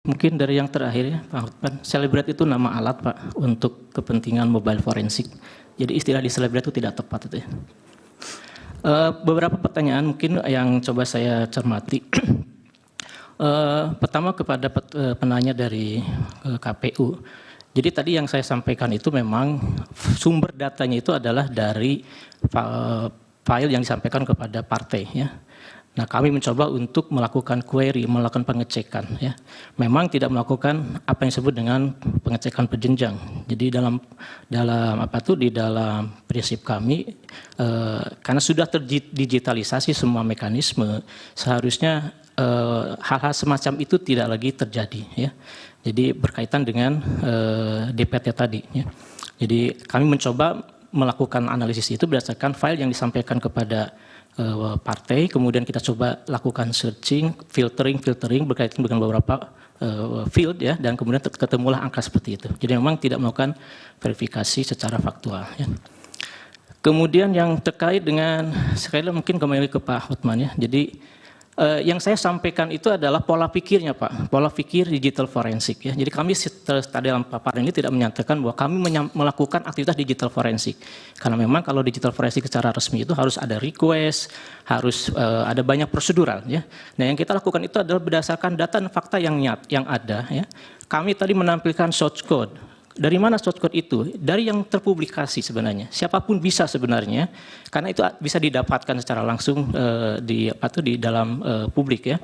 Mungkin dari yang terakhir ya, Pak Hotman, Celebrate itu nama alat Pak untuk kepentingan mobile forensik. Jadi istilah di Celebrate itu tidak tepat itu ya. Beberapa pertanyaan mungkin yang coba saya cermati. Pertama kepada penanya dari KPU. Jadi tadi yang saya sampaikan itu memang sumber datanya itu adalah dari file yang disampaikan kepada partai ya. Nah, kami mencoba untuk melakukan query, melakukan pengecekan ya. Memang tidak melakukan apa yang disebut dengan pengecekan berjenjang. Jadi dalam di dalam prinsip kami karena sudah terdigitalisasi semua mekanisme, seharusnya hal-hal semacam itu tidak lagi terjadi ya. Jadi berkaitan dengan DPT tadi ya. Jadi kami mencoba melakukan analisis itu berdasarkan file yang disampaikan kepada partai, kemudian kita coba lakukan searching, filtering berkaitan dengan beberapa field ya, dan kemudian ketemulah angka seperti itu. Jadi memang tidak melakukan verifikasi secara faktual ya. Kemudian yang terkait dengan, sekali lagi mungkin kembali ke Pak Hotman ya, jadi yang saya sampaikan itu adalah pola pikirnya Pak, pola pikir digital forensik ya. Jadi kami tadi dalam paparan ini tidak menyatakan bahwa kami melakukan aktivitas digital forensik. Karena memang kalau digital forensik secara resmi itu harus ada request, harus ada banyak prosedural ya. Nah yang kita lakukan itu adalah berdasarkan data dan fakta yang ada ya. Kami tadi menampilkan source code. Dari mana source code itu? Dari yang terpublikasi sebenarnya. Siapapun bisa sebenarnya, karena itu bisa didapatkan secara langsung di dalam publik ya.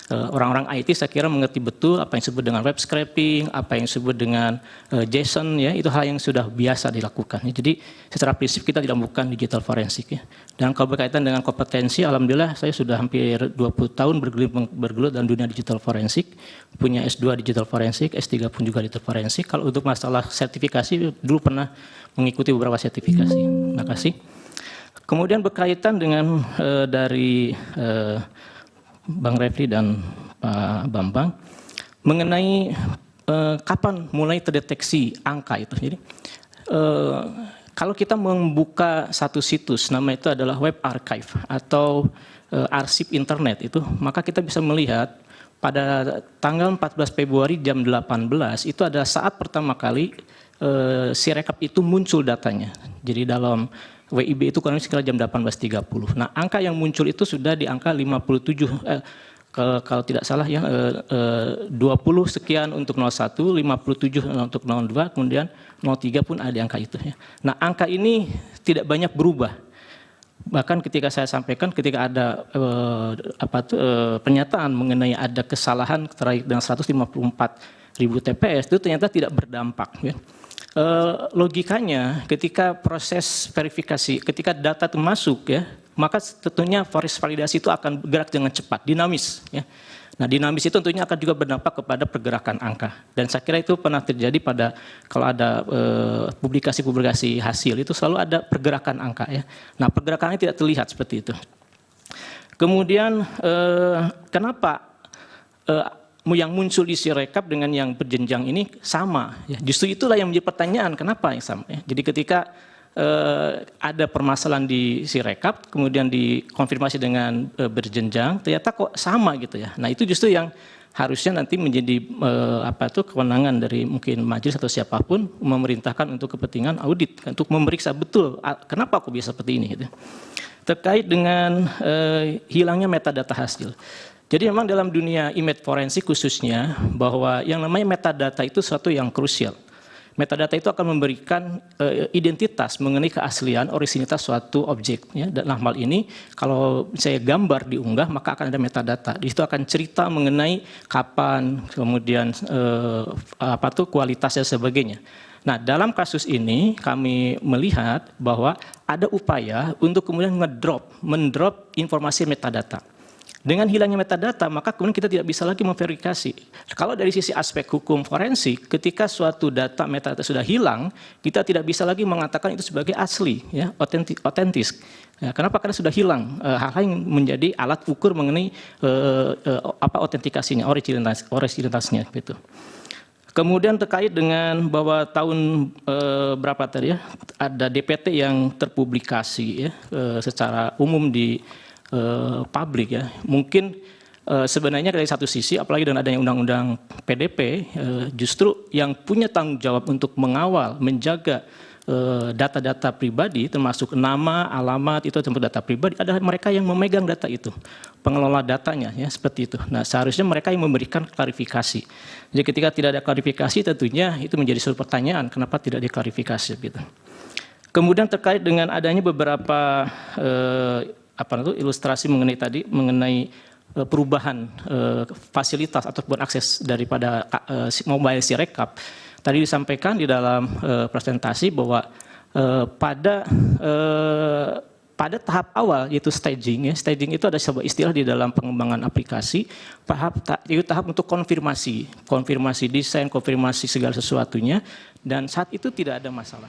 Orang-orang IT saya kira mengerti betul apa yang disebut dengan web scraping, apa yang disebut dengan JSON ya, itu hal yang sudah biasa dilakukan. Jadi secara prinsip kita tidak melakukan digital forensik ya. Dan kalau berkaitan dengan kompetensi, alhamdulillah saya sudah hampir 20 tahun bergelut dalam dunia digital forensik, punya S2 digital forensik, S3 pun juga digital forensik. Kalau untuk masalah sertifikasi dulu pernah mengikuti beberapa sertifikasi. Terima kasih. Kemudian berkaitan dengan dari Bang Refli dan Pak Bambang mengenai kapan mulai terdeteksi angka itu. Jadi kalau kita membuka satu situs, nama itu adalah web archive atau arsip internet itu, maka kita bisa melihat pada tanggal 14 Februari jam 18 itu adalah saat pertama kali Sirekap itu muncul datanya. Jadi dalam WIB itu kurang lebih sekitar jam 18.30. Nah, angka yang muncul itu sudah di angka 57, kalau tidak salah ya, 20 sekian untuk 01, 57 untuk 02, kemudian 03 pun ada angka itu ya. Nah, angka ini tidak banyak berubah. Bahkan ketika saya sampaikan, ketika ada pernyataan mengenai ada kesalahan terkait dengan 154.000 TPS, itu ternyata tidak berdampak ya. Logikanya ketika proses verifikasi, ketika data itu masuk ya, maka tentunya proses validasi itu akan bergerak dengan cepat, dinamis ya. Nah, dinamis itu tentunya akan juga berdampak kepada pergerakan angka. Dan saya kira itu pernah terjadi pada kalau ada publikasi-publikasi hasil itu selalu ada pergerakan angka ya. Nah, pergerakannya tidak terlihat seperti itu. Kemudian kenapa yang muncul di Sirekap dengan yang berjenjang ini sama ya. Justru itulah yang menjadi pertanyaan, kenapa yang sama ya. Jadi ketika ada permasalahan di Sirekap kemudian dikonfirmasi dengan berjenjang, ternyata kok sama gitu ya. Nah, itu justru yang harusnya nanti menjadi kewenangan dari mungkin majelis atau siapapun memerintahkan untuk kepentingan audit untuk memeriksa betul kenapa kok bisa seperti ini gitu. Terkait dengan hilangnya metadata hasil. Jadi memang dalam dunia image forensik khususnya bahwa yang namanya metadata itu sesuatu yang krusial. Metadata itu akan memberikan identitas mengenai keaslian orisinilitas suatu objek ya. Dalam hal ini kalau saya gambar diunggah maka akan ada metadata. Di situ akan cerita mengenai kapan, kemudian kualitasnya sebagainya. Nah, dalam kasus ini kami melihat bahwa ada upaya untuk kemudian mendrop informasi metadata. Dengan hilangnya metadata, maka kemudian kita tidak bisa lagi memverifikasi. Kalau dari sisi aspek hukum forensik, ketika suatu data metadata sudah hilang, kita tidak bisa lagi mengatakan itu sebagai asli, ya, otentis. Ya, kenapa? Karena sudah hilang hal-hal yang menjadi alat ukur mengenai autentikasinya, originalitasnya, gitu. Kemudian terkait dengan bahwa tahun berapa tadi ya, ada DPT yang terpublikasi ya, secara umum di publik ya, mungkin sebenarnya dari satu sisi, apalagi dengan adanya undang-undang PDP, justru yang punya tanggung jawab untuk mengawal, menjaga data-data pribadi, termasuk nama, alamat, itu termasuk data pribadi, adalah mereka yang memegang data itu, pengelola datanya, ya seperti itu. Nah, seharusnya mereka yang memberikan klarifikasi. Jadi ketika tidak ada klarifikasi, tentunya itu menjadi suatu pertanyaan, kenapa tidak diklarifikasi, gitu. Kemudian terkait dengan adanya beberapa ilustrasi mengenai perubahan fasilitas ataupun akses daripada mobile Sirekap. Tadi disampaikan di dalam presentasi bahwa pada tahap awal yaitu staging, ya, staging itu ada sebuah istilah di dalam pengembangan aplikasi, yaitu tahap untuk konfirmasi desain, konfirmasi segala sesuatunya, dan saat itu tidak ada masalah.